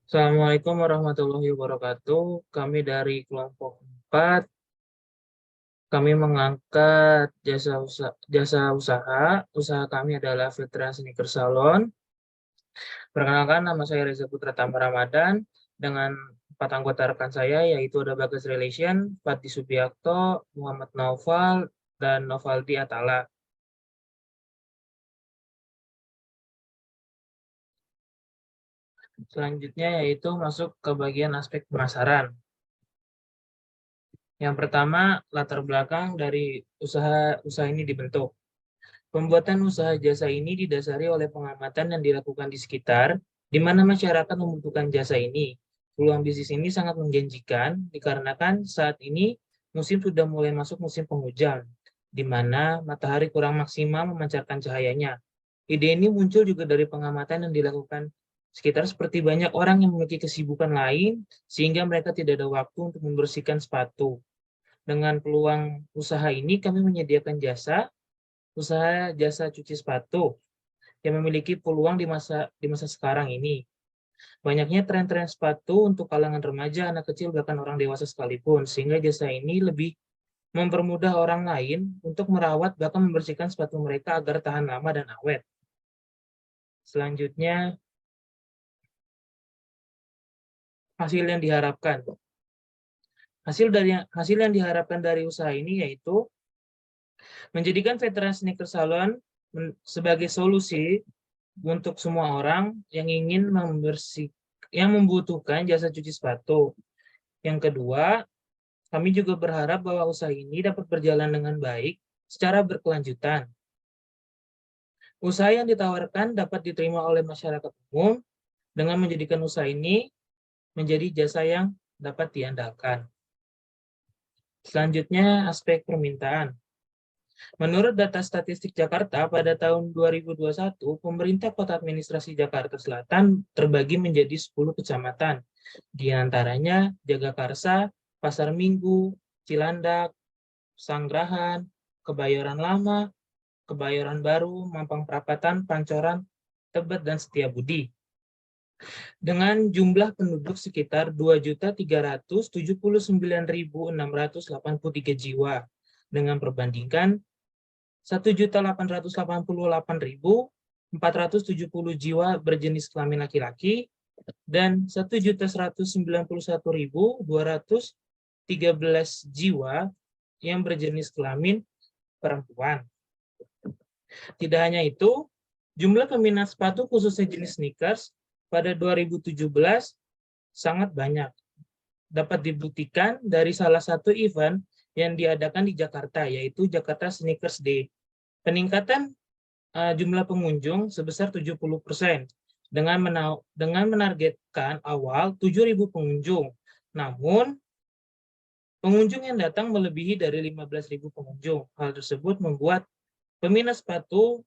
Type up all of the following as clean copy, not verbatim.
Assalamualaikum warahmatullahi wabarakatuh. Kami dari kelompok 4, kami mengangkat jasa usaha kami adalah Veteran Sneaker Salon. Perkenalkan, nama saya Reza Putra Tama Ramadan dengan 4 anggota rekan saya, yaitu ada Bagas Relation, Fatih Subiakto, Muhammad Naufal, dan Novaldi Atala. Selanjutnya yaitu masuk ke bagian aspek pemasaran. Yang pertama, latar belakang dari usaha ini dibentuk. Pembuatan usaha jasa ini didasari oleh pengamatan yang dilakukan di sekitar, di mana masyarakat membutuhkan jasa ini. Peluang bisnis ini sangat menjanjikan, dikarenakan saat ini musim sudah mulai masuk musim penghujan, di mana matahari kurang maksimal memancarkan cahayanya. Ide ini muncul juga dari pengamatan yang dilakukan sekitar, seperti banyak orang yang memiliki kesibukan lain, sehingga mereka tidak ada waktu untuk membersihkan sepatu. Dengan peluang usaha ini, kami menyediakan usaha jasa cuci sepatu yang memiliki peluang di masa sekarang ini. Banyaknya tren-tren sepatu untuk kalangan remaja, anak kecil, bahkan orang dewasa sekalipun, sehingga jasa ini lebih mempermudah orang lain untuk merawat bahkan membersihkan sepatu mereka agar tahan lama dan awet. Selanjutnya, hasil yang diharapkan. Hasil yang diharapkan dari usaha ini yaitu menjadikan Veteran Sneaker Salon sebagai solusi untuk semua orang yang ingin yang membutuhkan jasa cuci sepatu. Yang kedua, kami juga berharap bahwa usaha ini dapat berjalan dengan baik secara berkelanjutan. Usaha yang ditawarkan dapat diterima oleh masyarakat umum dengan menjadikan usaha ini menjadi jasa yang dapat diandalkan. Selanjutnya, aspek permintaan. Menurut data statistik Jakarta, pada tahun 2021, pemerintah Kota Administrasi Jakarta Selatan terbagi menjadi 10 kecamatan. Di antaranya Jagakarsa, Pasar Minggu, Cilandak, Sanggrahan, Kebayoran Lama, Kebayoran Baru, Mampang Perapatan, Pancoran, Tebet, dan Setiabudi. Dengan jumlah penduduk sekitar 2.379.683 jiwa, dengan perbandingan 1.888.470 jiwa berjenis kelamin laki-laki dan 1.191.213 jiwa yang berjenis kelamin perempuan. Tidak hanya itu, jumlah peminat sepatu khususnya jenis sneakers pada 2017 sangat banyak. Dapat dibuktikan dari salah satu event yang diadakan di Jakarta, yaitu Jakarta Sneakers Day. Peningkatan jumlah pengunjung sebesar 70%, dengan menargetkan awal 7.000 pengunjung. Namun, pengunjung yang datang melebihi dari 15.000 pengunjung. Hal tersebut membuat peminat sepatu,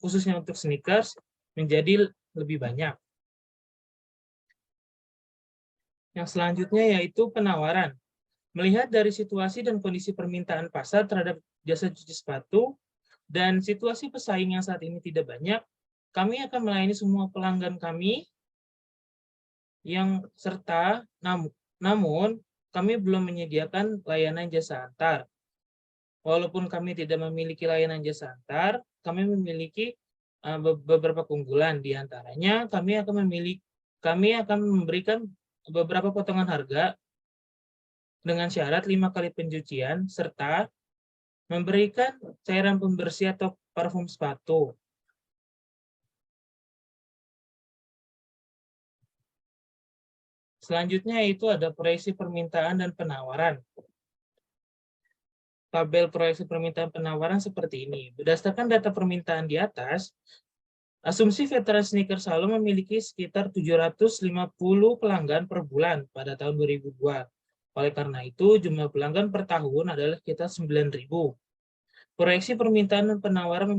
khususnya untuk sneakers, menjadi lebih banyak. Yang selanjutnya yaitu penawaran. Melihat dari situasi dan kondisi permintaan pasar terhadap jasa cuci sepatu dan situasi pesaing yang saat ini tidak banyak, kami akan melayani semua pelanggan kami yang namun kami belum menyediakan layanan jasa antar. Walaupun kami tidak memiliki layanan jasa antar, kami memiliki beberapa keunggulan. Di antaranya kami akan memberikan beberapa potongan harga dengan syarat 5 kali pencucian serta memberikan cairan pembersih atau parfum sepatu. Selanjutnya itu ada proyeksi permintaan dan penawaran. Tabel proyeksi permintaan penawaran seperti ini. Berdasarkan data permintaan di atas, asumsi Veteran Sneaker Salon memiliki sekitar 750 pelanggan per bulan pada tahun 2002. Oleh karena itu, jumlah pelanggan per tahun adalah sekitar 9.000. Proyeksi permintaan dan penawaran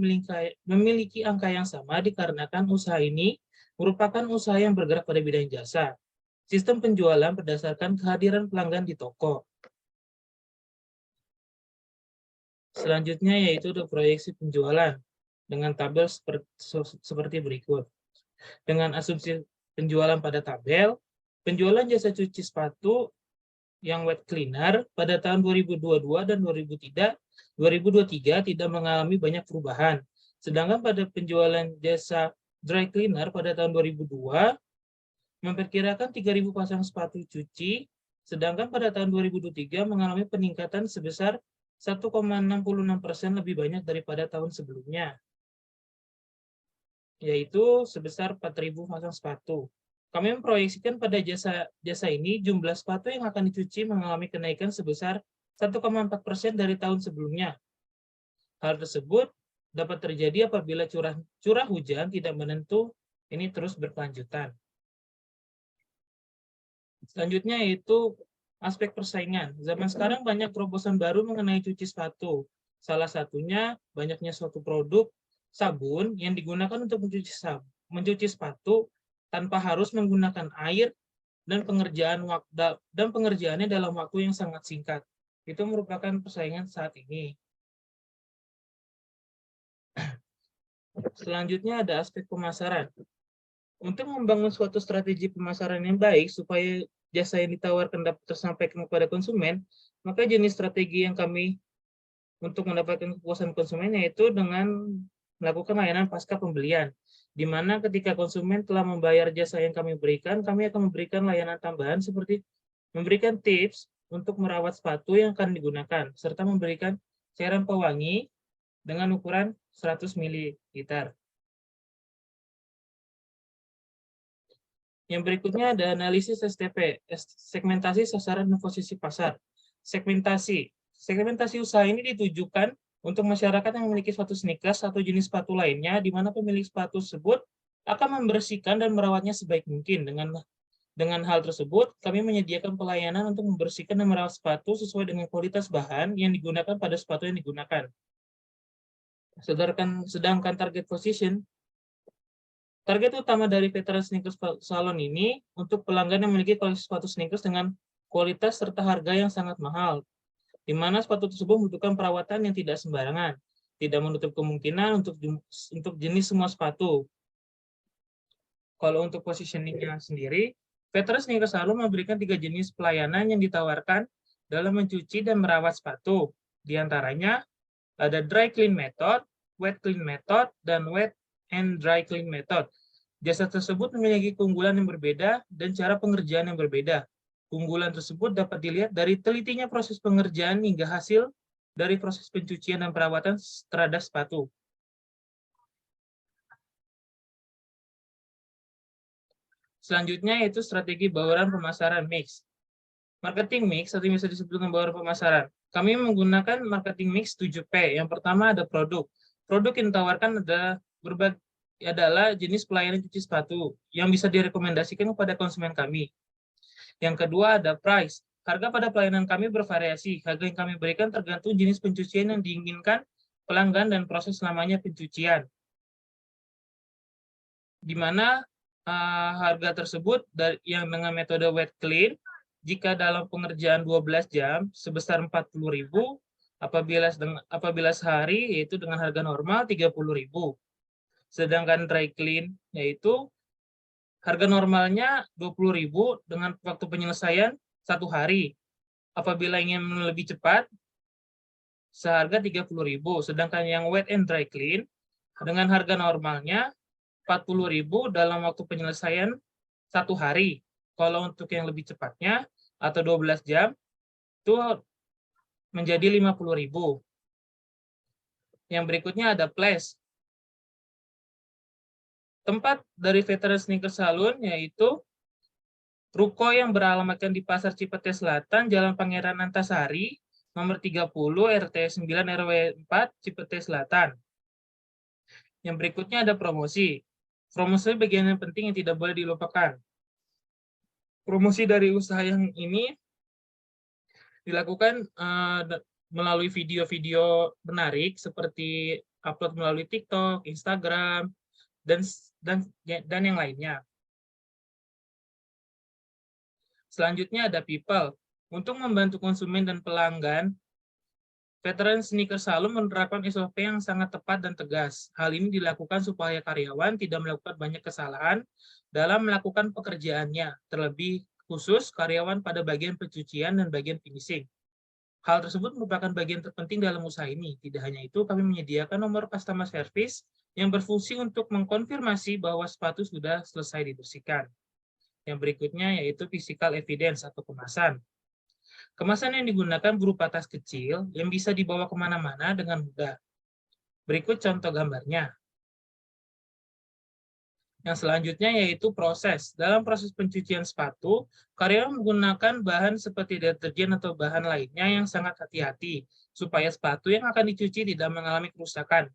memiliki angka yang sama dikarenakan usaha ini merupakan usaha yang bergerak pada bidang jasa. Sistem penjualan berdasarkan kehadiran pelanggan di toko. Selanjutnya yaitu proyeksi penjualan dengan tabel seperti berikut. Dengan penjualan pada tabel, penjualan jasa cuci sepatu yang wet cleaner pada tahun 2022 dan 2023 tidak mengalami banyak perubahan. Sedangkan pada penjualan jasa dry cleaner pada tahun 2002 memperkirakan 3.000 pasang sepatu cuci, sedangkan pada tahun 2023 mengalami peningkatan sebesar 1,66% lebih banyak daripada tahun sebelumnya, yaitu sebesar 4.000 pasang sepatu. Kami memproyeksikan pada jasa ini jumlah sepatu yang akan dicuci mengalami kenaikan sebesar 1,4% dari tahun sebelumnya. Hal tersebut dapat terjadi apabila curah hujan tidak menentu ini terus berkelanjutan. Selanjutnya yaitu aspek persaingan. Zaman sekarang banyak terobosan baru mengenai cuci sepatu. Salah satunya banyaknya suatu produk sabun yang digunakan untuk mencuci sepatu tanpa harus menggunakan air dan pengerjaannya dalam waktu yang sangat singkat. Itu merupakan persaingan saat ini. Selanjutnya ada aspek pemasaran. Untuk membangun suatu strategi pemasaran yang baik supaya jasa yang ditawarkan dapat tersampaikan kepada konsumen, maka jenis strategi yang kami untuk mendapatkan kepuasan konsumen yaitu dengan melakukan layanan pasca pembelian, di mana ketika konsumen telah membayar jasa yang kami berikan, kami akan memberikan layanan tambahan seperti memberikan tips untuk merawat sepatu yang akan digunakan, serta memberikan cairan pewangi dengan ukuran 100 ml. Yang berikutnya ada analisis STP, segmentasi sasaran dan posisi pasar. Segmentasi usaha ini ditujukan untuk masyarakat yang memiliki suatu sneakers atau jenis sepatu lainnya, di mana pemilik sepatu tersebut akan membersihkan dan merawatnya sebaik mungkin. Dengan hal tersebut, kami menyediakan pelayanan untuk membersihkan dan merawat sepatu sesuai dengan kualitas bahan yang digunakan pada sepatu yang digunakan. Sedangkan target position, target utama dari veteran sneakers salon ini untuk pelanggan yang memiliki koleksi sepatu sneakers dengan kualitas serta harga yang sangat mahal, di mana sepatu tersebut membutuhkan perawatan yang tidak sembarangan, tidak menutup kemungkinan untuk jenis semua sepatu. Kalau untuk positioning-nya sendiri, veteran sneakers salon memberikan 3 jenis pelayanan yang ditawarkan dalam mencuci dan merawat sepatu. Di antaranya ada dry clean method, wet clean method, dan wet and dry clean method. Jasa tersebut memiliki keunggulan yang berbeda dan cara pengerjaan yang berbeda. Keunggulan tersebut dapat dilihat dari telitinya proses pengerjaan hingga hasil dari proses pencucian dan perawatan terhadap sepatu. Selanjutnya yaitu strategi bauran pemasaran mix. Marketing mix atau bisa disebut dengan bauran pemasaran. Kami menggunakan marketing mix 7P. Yang pertama ada produk. Produk yang ditawarkan adalah jenis pelayanan cuci sepatu yang bisa direkomendasikan kepada konsumen kami. Yang kedua ada price. Harga pada pelayanan kami bervariasi. Harga yang kami berikan tergantung jenis pencucian yang diinginkan pelanggan dan proses lamanya pencucian. Di mana harga tersebut yang dengan metode wet clean, jika dalam pengerjaan 12 jam sebesar 40.000, apabila sehari yaitu dengan harga normal 30.000. Sedangkan dry clean yaitu harga normalnya 20.000 dengan waktu penyelesaian 1 hari. Apabila ingin lebih cepat, seharga 30.000. Sedangkan yang wet and dry clean dengan harga normalnya 40.000 dalam waktu penyelesaian 1 hari. Kalau untuk yang lebih cepatnya atau 12 jam itu menjadi 50.000. Yang berikutnya ada place. Tempat dari veteran sneakers salon yaitu ruko yang beralamatkan di Pasar Cipete Selatan, Jalan Pangeran Antasari, nomor 30, RT 9 RW 4, Cipete Selatan. Yang berikutnya ada promosi. Promosi bagian yang penting yang tidak boleh dilupakan. Promosi dari usaha yang ini dilakukan melalui video-video menarik seperti upload melalui TikTok, Instagram, dan yang lainnya. Selanjutnya ada people. Untuk membantu konsumen dan pelanggan Veteran Sneaker Salon menerapkan SOP yang sangat tepat dan tegas. Hal ini dilakukan supaya karyawan tidak melakukan banyak kesalahan dalam melakukan pekerjaannya, terlebih khusus karyawan pada bagian pencucian dan bagian finishing. Hal tersebut merupakan bagian terpenting dalam usaha ini. Tidak hanya itu, kami menyediakan nomor customer service yang berfungsi untuk mengkonfirmasi bahwa sepatu sudah selesai dibersihkan. Yang berikutnya yaitu physical evidence atau kemasan. Kemasan yang digunakan berupa tas kecil yang bisa dibawa kemana-mana dengan mudah. Berikut contoh gambarnya. Yang selanjutnya yaitu proses. Dalam proses pencucian sepatu, karyawan menggunakan bahan seperti deterjen atau bahan lainnya yang sangat hati-hati, supaya sepatu yang akan dicuci tidak mengalami kerusakan.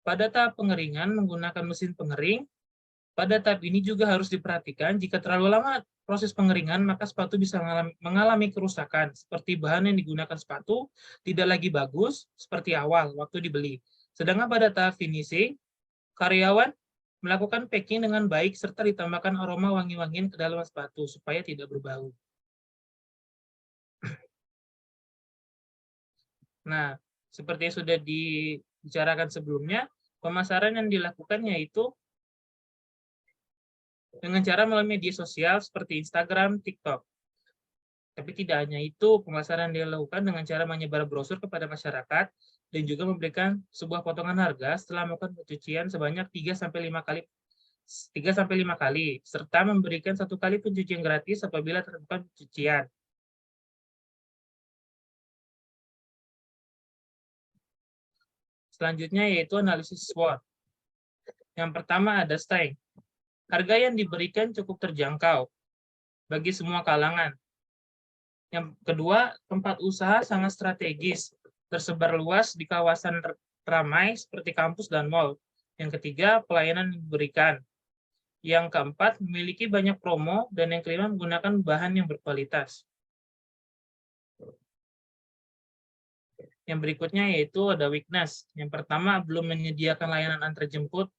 Pada tahap pengeringan menggunakan mesin pengering, pada tahap ini juga harus diperhatikan jika terlalu lama proses pengeringan, maka sepatu bisa mengalami kerusakan, seperti bahan yang digunakan sepatu tidak lagi bagus seperti awal waktu dibeli. Sedangkan pada tahap finishing, karyawan melakukan packing dengan baik serta ditambahkan aroma wangi-wangian ke dalam sepatu supaya tidak berbau. Nah, seperti yang sudah dibicarakan sebelumnya, pemasaran yang dilakukan yaitu dengan cara melalui media sosial seperti Instagram, TikTok. Tapi tidak hanya itu, pemasaran dilakukan dengan cara menyebar brosur kepada masyarakat dan juga memberikan sebuah potongan harga setelah melakukan pencucian sebanyak 3-5 kali, serta memberikan 1 kali pencucian gratis apabila terlakukan pencucian. Selanjutnya yaitu analisis SWOT. Yang pertama ada strength. Harga yang diberikan cukup terjangkau bagi semua kalangan. Yang kedua, tempat usaha sangat strategis, tersebar luas di kawasan ramai seperti kampus dan mal. Yang ketiga, pelayanan yang diberikan. Yang keempat, memiliki banyak promo, dan yang kelima, menggunakan bahan yang berkualitas. Yang berikutnya yaitu ada weakness. Yang pertama, belum menyediakan layanan antar jemput.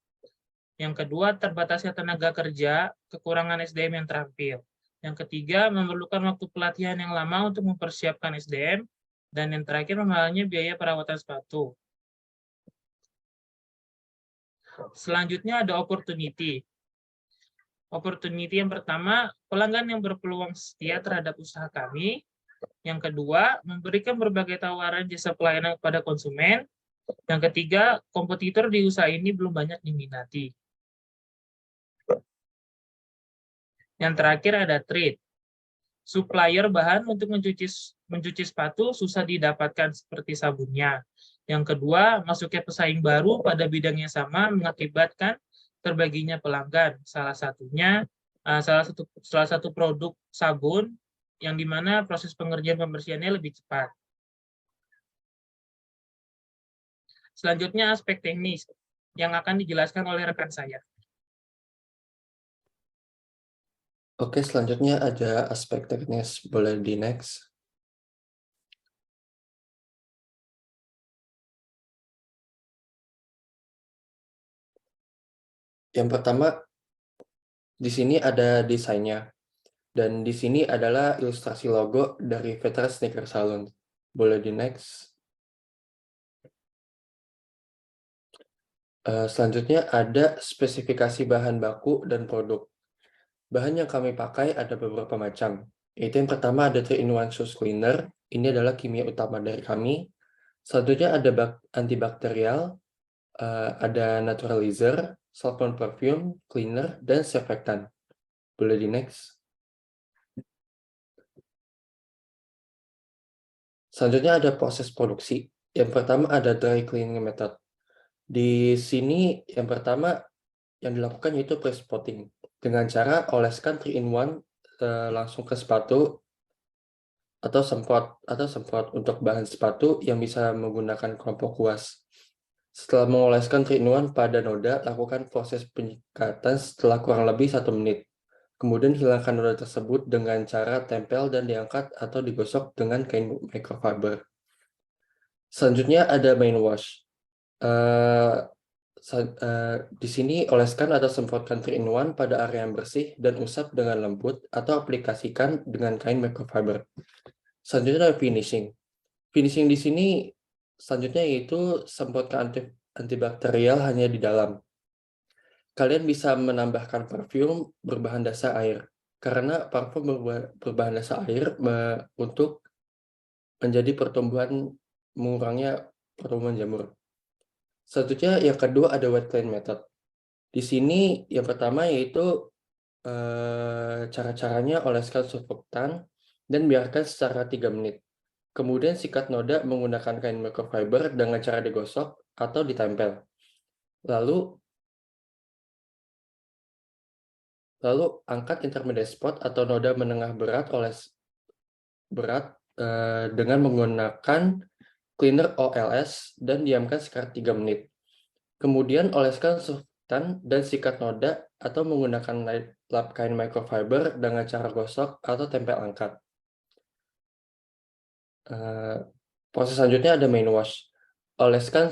Yang kedua, terbatasnya tenaga kerja, kekurangan SDM yang terampil. Yang ketiga, memerlukan waktu pelatihan yang lama untuk mempersiapkan SDM. Dan yang terakhir, mahalnya biaya perawatan sepatu. Selanjutnya ada opportunity. Opportunity yang pertama, pelanggan yang berpeluang setia terhadap usaha kami. Yang kedua, memberikan berbagai tawaran jasa pelayanan kepada konsumen. Yang ketiga, kompetitor di usaha ini belum banyak diminati. Yang terakhir ada trade. Supplier bahan untuk mencuci sepatu susah didapatkan seperti sabunnya. Yang kedua, masuknya pesaing baru pada bidang yang sama mengakibatkan terbaginya pelanggan. Salah satu produk sabun yang dimana proses pengerjaan pembersihannya lebih cepat. Selanjutnya aspek teknis yang akan dijelaskan oleh rekan saya. Oke, selanjutnya ada aspek teknis. Boleh di next. Yang pertama, di sini ada desainnya. Dan di sini adalah ilustrasi logo dari Veteran Sneaker Salon. Boleh di next. Selanjutnya ada spesifikasi bahan baku dan produk. Bahan yang kami pakai ada beberapa macam. Yaitu yang pertama ada 3-in-1 shoes cleaner. Ini adalah kimia utama dari kami. Selanjutnya ada antibakterial, ada naturalizer, solvent perfume, cleaner, dan surfactant. Boleh di next. Selanjutnya ada proses produksi. Yang pertama ada dry cleaning method. Di sini yang pertama yang dilakukan yaitu pre-spotting. Dengan cara oleskan 3-in-1 langsung ke sepatu atau semprot untuk bahan sepatu yang bisa menggunakan kelompok kuas. Setelah mengoleskan 3-in-1 pada noda, lakukan proses penyikatan setelah kurang lebih 1 menit. Kemudian hilangkan noda tersebut dengan cara tempel dan diangkat atau digosok dengan kain microfiber. Selanjutnya ada main wash. Di sini oleskan atau semprotkan 3-in-1 pada area yang bersih dan usap dengan lembut atau aplikasikan dengan kain microfiber. Selanjutnya ada finishing. Finishing di sini Selanjutnya yaitu semprotkan antibakterial hanya di dalam. Kalian bisa menambahkan parfum berbahan dasar air, karena parfum berbahan dasar air untuk menjadi mengurangnya pertumbuhan jamur. Selanjutnya yang kedua ada wet clean method. Di sini yang pertama yaitu cara-caranya oleskan surfaktan dan biarkan secara 3 menit. Kemudian sikat noda menggunakan kain microfiber dengan cara digosok atau ditempel. Lalu angkat intermediate spot atau noda menengah berat dengan menggunakan cleaner OLS dan diamkan sekitar 3 menit. Kemudian oleskan surfaktan dan sikat noda atau menggunakan lap kain microfiber dengan cara gosok atau tempel angkat. Proses selanjutnya ada main wash. Oleskan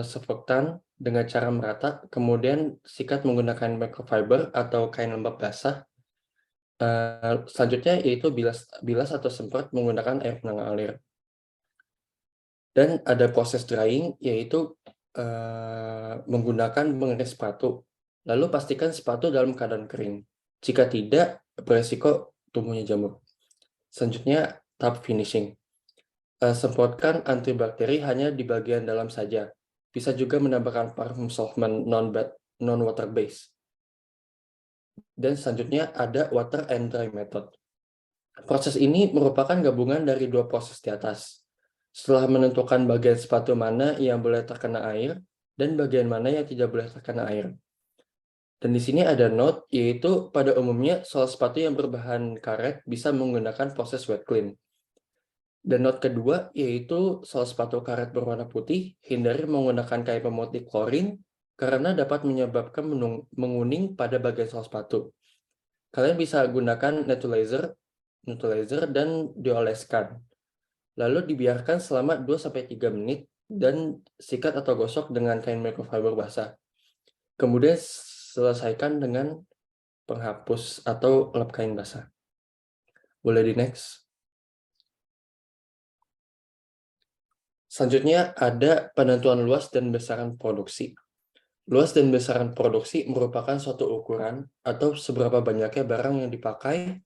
surfaktan dengan cara merata, kemudian sikat menggunakan microfiber atau kain lembab basah. Selanjutnya yaitu bilas atau semprot menggunakan air mengalir. Dan ada proses drying, yaitu menggunakan mengiris sepatu. Lalu pastikan sepatu dalam keadaan kering. Jika tidak, beresiko tumbuhnya jamur. Selanjutnya, tahap finishing. Semprotkan antibakteri hanya di bagian dalam saja. Bisa juga menambahkan parfum solvent non-water base. Dan selanjutnya ada water and dry method. Proses ini merupakan gabungan dari dua proses di atas. Setelah menentukan bagian sepatu mana yang boleh terkena air dan bagian mana yang tidak boleh terkena air. Dan di sini ada note, yaitu pada umumnya sol sepatu yang berbahan karet bisa menggunakan proses wet clean. Dan note kedua, yaitu sol sepatu karet berwarna putih, hindari menggunakan kain pemutih klorin karena dapat menyebabkan menguning pada bagian sol sepatu. Kalian bisa gunakan neutralizer dan dioleskan. Lalu dibiarkan selama 2-3 menit dan sikat atau gosok dengan kain microfiber basah. Kemudian selesaikan dengan penghapus atau lap kain basah. Boleh di next. Selanjutnya ada penentuan luas dan besaran produksi. Luas dan besaran produksi merupakan suatu ukuran atau seberapa banyaknya barang yang dipakai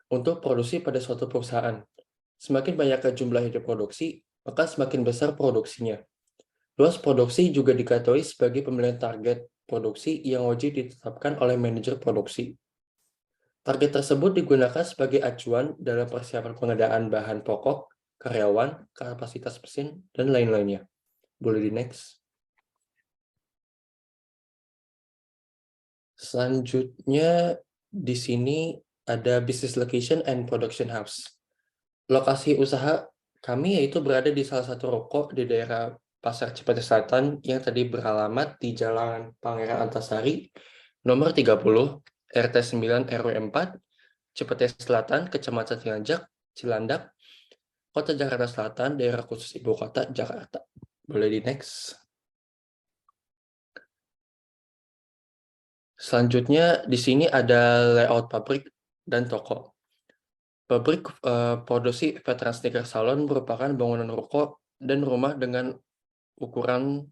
untuk produksi pada suatu perusahaan. Semakin banyak jumlah yang diproduksi, maka semakin besar produksinya. Luas produksi juga diketahui sebagai pemilihan target produksi yang wajib ditetapkan oleh manajer produksi. Target tersebut digunakan sebagai acuan dalam persiapan pengadaan bahan pokok, karyawan, kapasitas mesin, dan lain-lainnya. Boleh di next. Selanjutnya, di sini ada business location and production house. Lokasi usaha kami yaitu berada di salah satu ruko di daerah Pasar Cipete Selatan yang tadi beralamat di Jalan Pangeran Antasari, nomor 30, RT 9 RW 4, Cipete Selatan, Kecamatan Cilandak, Kota Jakarta Selatan, daerah khusus Ibu Kota Jakarta. Boleh di next. Selanjutnya di sini ada layout pabrik dan toko. Pabrik produksi Veteran Sneaker Salon merupakan bangunan ruko dan rumah dengan ukuran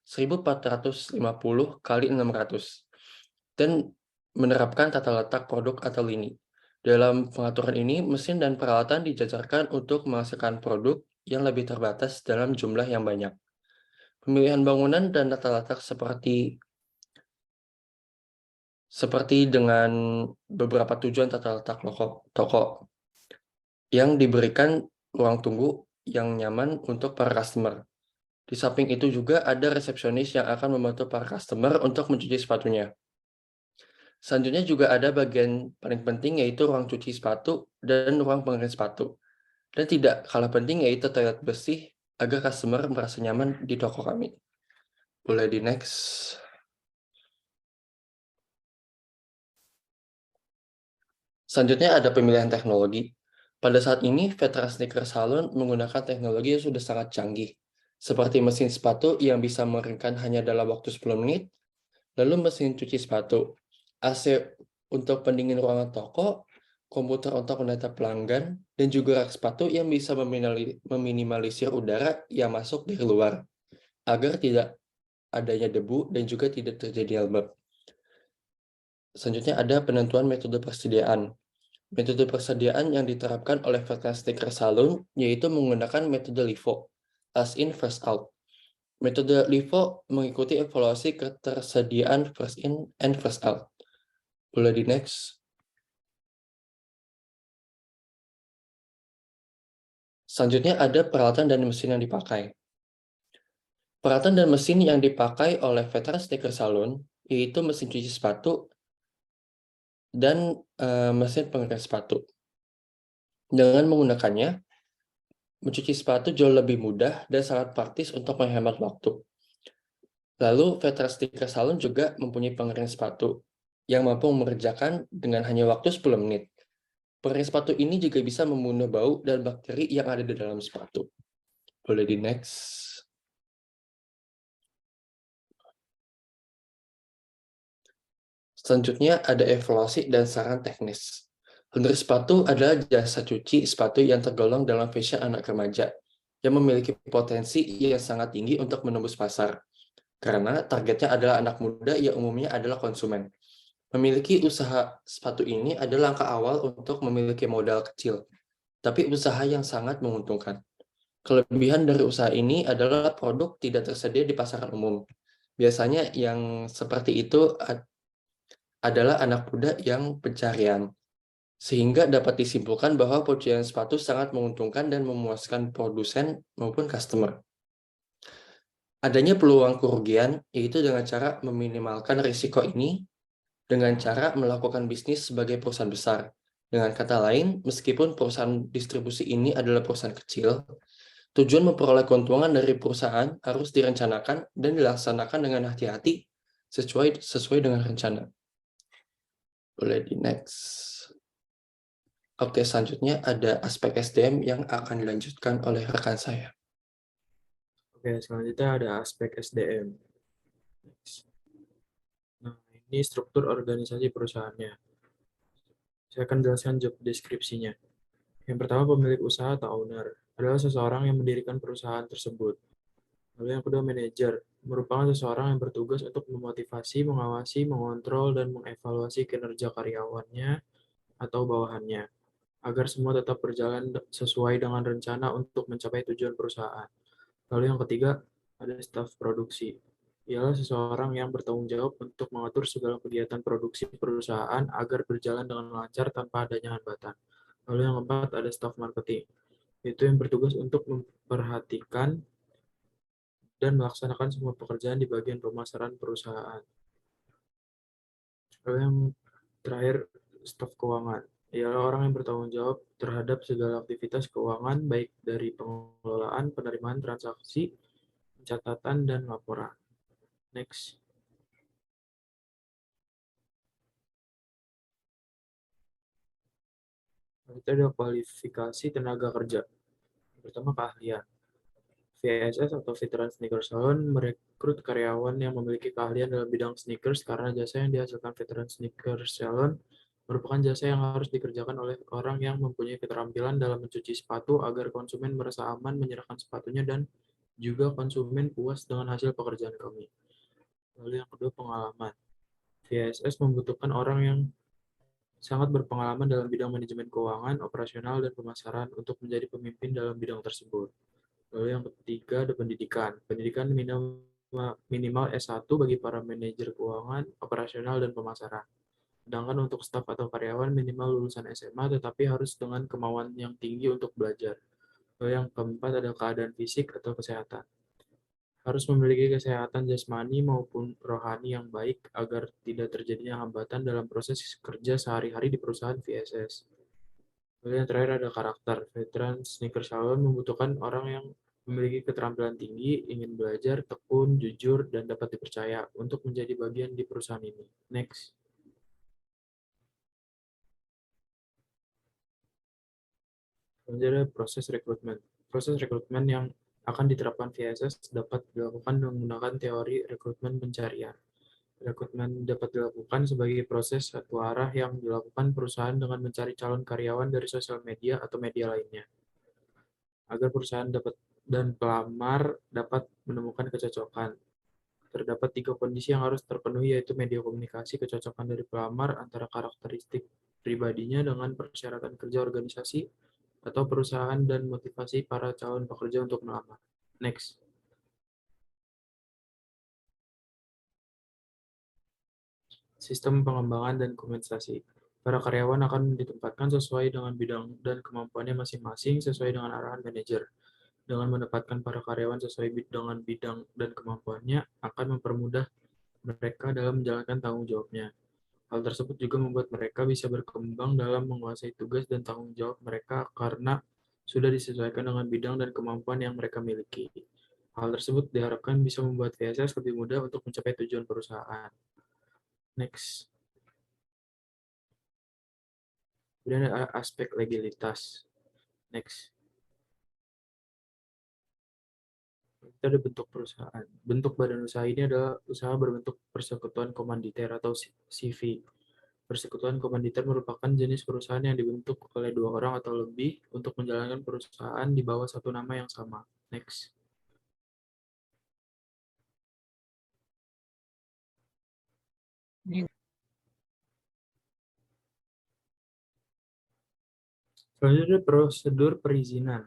1450 x 600 dan menerapkan tata letak produk atau lini. Dalam pengaturan ini, mesin dan peralatan dijajarkan untuk menghasilkan produk yang lebih terbatas dalam jumlah yang banyak. Pemilihan bangunan dan tata letak seperti dengan beberapa tujuan tata letak toko yang diberikan ruang tunggu yang nyaman untuk para customer. Di samping itu juga ada resepsionis yang akan membantu para customer untuk mencuci sepatunya. Selanjutnya juga ada bagian paling penting yaitu ruang cuci sepatu dan ruang pengering sepatu. Dan tidak kalah penting yaitu toilet bersih agar customer merasa nyaman di toko kami. Boleh di next. Selanjutnya ada pemilihan teknologi. Pada saat ini, Veteran Sneaker Salon menggunakan teknologi yang sudah sangat canggih, seperti mesin sepatu yang bisa mengeringkan hanya dalam waktu 10 menit, lalu mesin cuci sepatu, AC untuk pendingin ruangan toko, komputer untuk mendata pelanggan, dan juga rak sepatu yang bisa meminimalisir udara yang masuk dari luar, agar tidak adanya debu dan juga tidak terjadi lembab. Selanjutnya ada penentuan metode persediaan. Metode persediaan yang diterapkan oleh veteran sneaker salon yaitu menggunakan metode LIFO, as in first out. Metode LIFO mengikuti evaluasi ketersediaan first in and first out. Boleh di next. Selanjutnya ada peralatan dan mesin yang dipakai. Peralatan dan mesin yang dipakai oleh veteran sneaker salon yaitu mesin cuci sepatu dan mesin pengering sepatu. Dengan menggunakannya, mencuci sepatu jauh lebih mudah dan sangat praktis untuk menghemat waktu. Lalu, veteran sneaker salon juga mempunyai pengering sepatu yang mampu mengerjakan dengan hanya waktu 10 menit. Pengering sepatu ini juga bisa membunuh bau dan bakteri yang ada di dalam sepatu. Boleh di next. Selanjutnya ada evaluasi dan saran teknis. Laundry sepatu adalah jasa cuci sepatu yang tergolong dalam fashion anak remaja, yang memiliki potensi yang sangat tinggi untuk menembus pasar. Karena targetnya adalah anak muda yang umumnya adalah konsumen. Memiliki usaha sepatu ini adalah langkah awal untuk memiliki modal kecil, tapi usaha yang sangat menguntungkan. Kelebihan dari usaha ini adalah produk tidak tersedia di pasaran umum. Biasanya yang seperti itu adalah anak muda yang pencarian, sehingga dapat disimpulkan bahwa pencurian sepatu sangat menguntungkan dan memuaskan produsen maupun customer. Adanya peluang kerugian, yaitu dengan cara meminimalkan risiko ini, dengan cara melakukan bisnis sebagai perusahaan besar. Dengan kata lain, meskipun perusahaan distribusi ini adalah perusahaan kecil, tujuan memperoleh keuntungan dari perusahaan harus direncanakan dan dilaksanakan dengan hati-hati sesuai dengan rencana. Boleh di next. Oke, selanjutnya ada aspek SDM yang akan dilanjutkan oleh rekan saya. Oke, selanjutnya ada aspek SDM. Nah, ini struktur organisasi perusahaannya. Saya akan jelaskan job deskripsinya. Yang pertama, pemilik usaha atau owner adalah seseorang yang mendirikan perusahaan tersebut. Lalu yang kedua, manajer merupakan seseorang yang bertugas untuk memotivasi, mengawasi, mengontrol, dan mengevaluasi kinerja karyawannya atau bawahannya, agar semua tetap berjalan sesuai dengan rencana untuk mencapai tujuan perusahaan. Lalu yang ketiga, ada staf produksi. Ialah seseorang yang bertanggung jawab untuk mengatur segala kegiatan produksi perusahaan agar berjalan dengan lancar tanpa adanya hambatan. Lalu yang keempat, ada staf marketing. Itu yang bertugas untuk memperhatikan dan melaksanakan semua pekerjaan di bagian pemasaran perusahaan. Lalu yang terakhir, staf keuangan. Ialah orang yang bertanggung jawab terhadap segala aktivitas keuangan, baik dari pengelolaan, penerimaan transaksi, pencatatan, dan laporan. Next. Kita ada kualifikasi tenaga kerja. Yang pertama, keahlian. VSS atau Veteran Sneaker Salon merekrut karyawan yang memiliki keahlian dalam bidang sneakers karena jasa yang dihasilkan Veteran Sneaker Salon merupakan jasa yang harus dikerjakan oleh orang yang mempunyai keterampilan dalam mencuci sepatu agar konsumen merasa aman menyerahkan sepatunya dan juga konsumen puas dengan hasil pekerjaan kami. Lalu yang kedua, pengalaman. VSS membutuhkan orang yang sangat berpengalaman dalam bidang manajemen keuangan, operasional, dan pemasaran untuk menjadi pemimpin dalam bidang tersebut. Lalu yang ketiga ada pendidikan. Pendidikan minimal S1 bagi para manajer keuangan, operasional, dan pemasaran. Sedangkan untuk staf atau karyawan minimal lulusan SMA tetapi harus dengan kemauan yang tinggi untuk belajar. Lalu yang keempat ada keadaan fisik atau kesehatan. Harus memiliki kesehatan jasmani maupun rohani yang baik agar tidak terjadinya hambatan dalam proses kerja sehari-hari di perusahaan VSS. Lalu yang terakhir ada karakter. Veteran sneaker salon membutuhkan orang yang memiliki keterampilan tinggi, ingin belajar, tekun, jujur, dan dapat dipercaya untuk menjadi bagian di perusahaan ini. Next. Selanjutnya ada proses rekrutmen. Proses rekrutmen yang akan diterapkan VSS dapat dilakukan menggunakan teori rekrutmen pencarian. Rekrutmen dapat dilakukan sebagai proses satu arah yang dilakukan perusahaan dengan mencari calon karyawan dari sosial media atau media lainnya. Agar perusahaan dan pelamar dapat menemukan kecocokan. Terdapat tiga kondisi yang harus terpenuhi, yaitu media komunikasi, kecocokan dari pelamar antara karakteristik pribadinya dengan persyaratan kerja organisasi atau perusahaan, dan motivasi para calon pekerja untuk melamar. Next. Sistem pengembangan dan kompensasi. Para karyawan akan ditempatkan sesuai dengan bidang dan kemampuannya masing-masing sesuai dengan arahan manajer. Dengan menempatkan para karyawan sesuai dengan bidang dan kemampuannya akan mempermudah mereka dalam menjalankan tanggung jawabnya. Hal tersebut juga membuat mereka bisa berkembang dalam menguasai tugas dan tanggung jawab mereka karena sudah disesuaikan dengan bidang dan kemampuan yang mereka miliki. Hal tersebut diharapkan bisa membuat VSS lebih mudah untuk mencapai tujuan perusahaan. Next. Kemudian ada aspek legalitas. Next. Kita ada bentuk perusahaan. Bentuk badan usaha ini adalah usaha berbentuk persekutuan komanditer atau CV. Persekutuan komanditer merupakan jenis perusahaan yang dibentuk oleh dua orang atau lebih untuk menjalankan perusahaan di bawah satu nama yang sama. Next. Ini Selanjutnya, prosedur perizinan.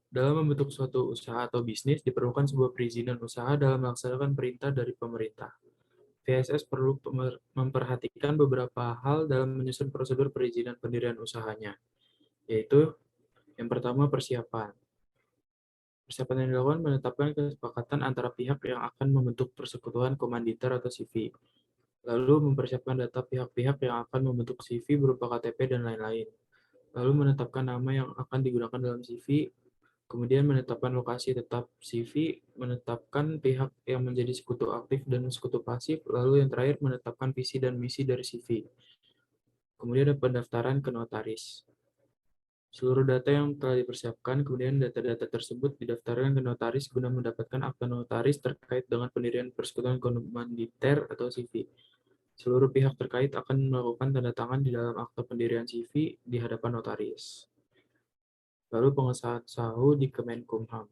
Dalam membentuk suatu usaha atau bisnis, diperlukan sebuah perizinan usaha dalam melaksanakan perintah dari pemerintah. VSS perlu memperhatikan beberapa hal dalam menyusun prosedur perizinan pendirian usahanya, yaitu yang pertama, persiapan. Persiapan yang dilakukan menetapkan kesepakatan antara pihak yang akan membentuk persekutuan komanditer atau CV, lalu mempersiapkan data pihak-pihak yang akan membentuk CV berupa KTP dan lain-lain, lalu menetapkan nama yang akan digunakan dalam CV, kemudian menetapkan lokasi tetap CV, menetapkan pihak yang menjadi sekutu aktif dan sekutu pasif, lalu yang terakhir menetapkan visi dan misi dari CV. Kemudian ada pendaftaran ke notaris. Seluruh data yang telah dipersiapkan, kemudian data-data tersebut didaftarkan ke notaris guna mendapatkan akta notaris terkait dengan pendirian persekutuan komanditer atau CV. Seluruh pihak terkait akan melakukan tanda tangan di dalam akta pendirian CV di hadapan notaris. Lalu pengesahan SAHU di Kemenkumham.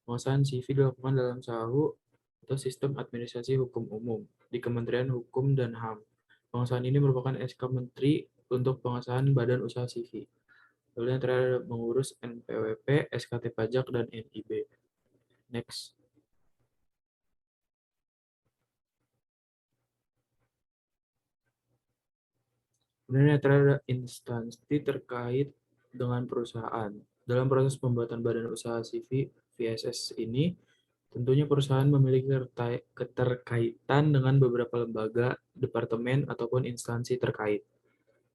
Pengesahan CV dilakukan dalam SAHU atau Sistem Administrasi Hukum Umum di Kementerian Hukum dan HAM. Pengesahan ini merupakan SK Menteri untuk pengesahan badan usaha CV. Lalu yang terakhir mengurus NPWP, SKT Pajak, dan NIB. Next. Kemudian yang terakhir ada instansi terkait dengan perusahaan. Dalam proses pembuatan badan usaha CV VSS ini, tentunya perusahaan memiliki keterkaitan dengan beberapa lembaga, departemen, ataupun instansi terkait.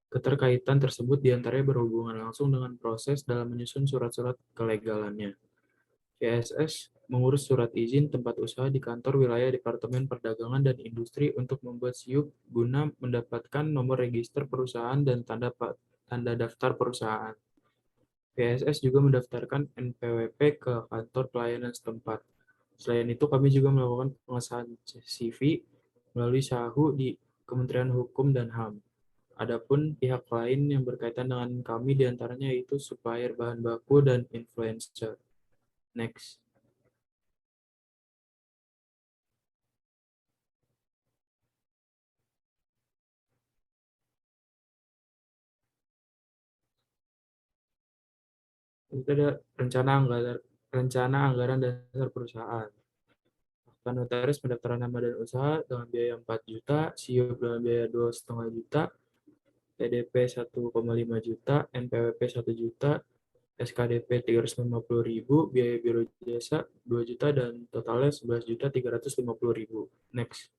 Keterkaitan tersebut diantaranya berhubungan langsung dengan proses dalam menyusun surat-surat kelegalannya. VSS mengurus surat izin tempat usaha di kantor wilayah Departemen Perdagangan dan Industri untuk membuat SIUP guna mendapatkan nomor register perusahaan dan tanda daftar perusahaan. VSS juga mendaftarkan NPWP ke kantor pelayanan setempat. Selain itu, kami juga melakukan pengesahan CV melalui SAHU di Kementerian Hukum dan HAM. Adapun pihak lain yang berkaitan dengan kami diantaranya yaitu supplier bahan baku dan influencer. Next. Itu ada rencana anggaran dasar perusahaan. Akta notaris pendaftaran nama dan usaha dengan biaya 4 juta, SIUP dengan biaya 2,5 juta, TDP 1,5 juta, NPWP 1 juta, SKDP 350.000, biaya biro jasa 2 juta, dan totalnya 11.350.000. Next.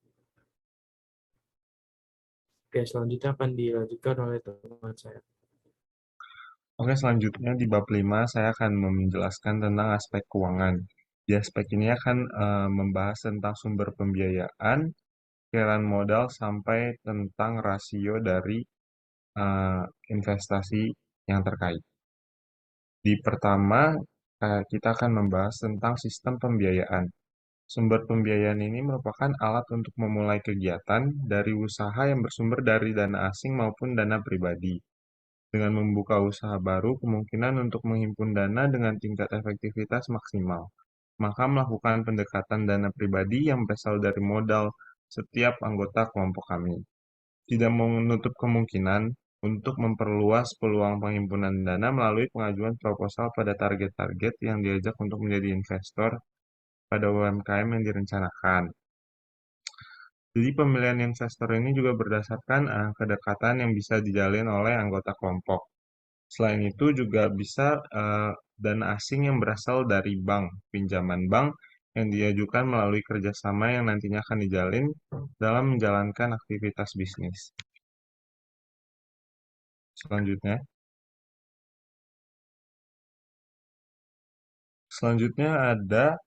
Oke, selanjutnya akan dilanjutkan oleh teman saya. Oke, selanjutnya di bab 5 saya akan menjelaskan tentang aspek keuangan. Di aspek ini akan membahas tentang sumber pembiayaan, kekayaan modal, sampai tentang rasio dari investasi yang terkait. Di pertama, kita akan membahas tentang sistem pembiayaan. Sumber pembiayaan ini merupakan alat untuk memulai kegiatan dari usaha yang bersumber dari dana asing maupun dana pribadi. Dengan membuka usaha baru, kemungkinan untuk menghimpun dana dengan tingkat efektivitas maksimal. Maka melakukan pendekatan dana pribadi yang berasal dari modal setiap anggota kelompok kami. Tidak menutup kemungkinan untuk memperluas peluang penghimpunan dana melalui pengajuan proposal pada target-target yang diajak untuk menjadi investor pada UMKM yang direncanakan. Jadi pemilihan investor ini juga berdasarkan kedekatan yang bisa dijalin oleh anggota kelompok. Selain itu juga bisa dana asing yang berasal dari bank, pinjaman bank yang diajukan melalui kerjasama yang nantinya akan dijalin dalam menjalankan aktivitas bisnis. Selanjutnya ada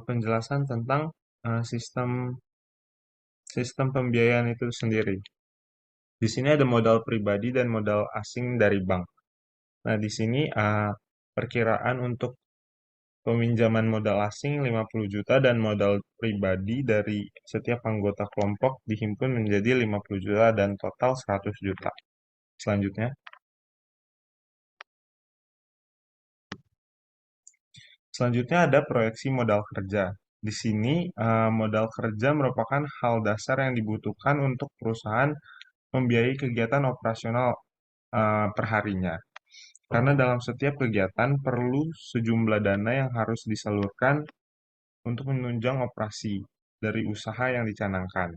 penjelasan tentang sistem pembiayaan itu sendiri. Di sini ada modal pribadi dan modal asing dari bank. Nah, di sini perkiraan untuk peminjaman modal asing 50 juta dan modal pribadi dari setiap anggota kelompok dihimpun menjadi 50 juta dan total 100 juta. Selanjutnya. Selanjutnya ada proyeksi modal kerja. Di sini modal kerja merupakan hal dasar yang dibutuhkan untuk perusahaan membiayai kegiatan operasional perharinya. Karena dalam setiap kegiatan perlu sejumlah dana yang harus disalurkan untuk menunjang operasi dari usaha yang dicanangkan.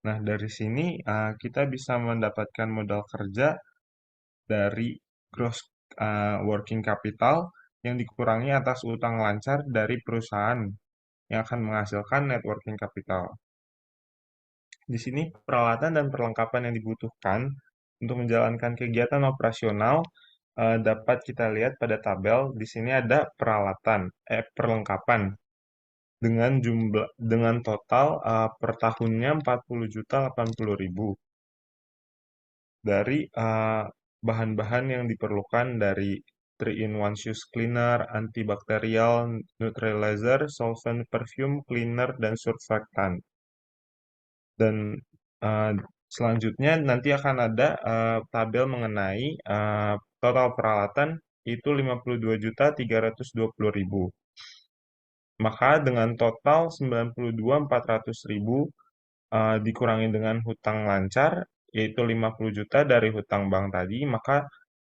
Nah, dari sini kita bisa mendapatkan modal kerja dari gross working capital yang dikurangi atas utang lancar dari perusahaan yang akan menghasilkan net working capital. Di sini peralatan dan perlengkapan yang dibutuhkan untuk menjalankan kegiatan operasional dapat kita lihat pada tabel. Di sini ada perlengkapan dengan total per tahunnya 40.080.000 dari bahan-bahan yang diperlukan dari 3-in-1 shoes cleaner, antibakterial, neutralizer, solvent, perfume, cleaner, dan surfactant. Dan selanjutnya nanti akan ada tabel mengenai total peralatan itu 52.320.000. Maka dengan total 92.400.000 dikurangi dengan hutang lancar yaitu 50 juta dari hutang bank tadi, maka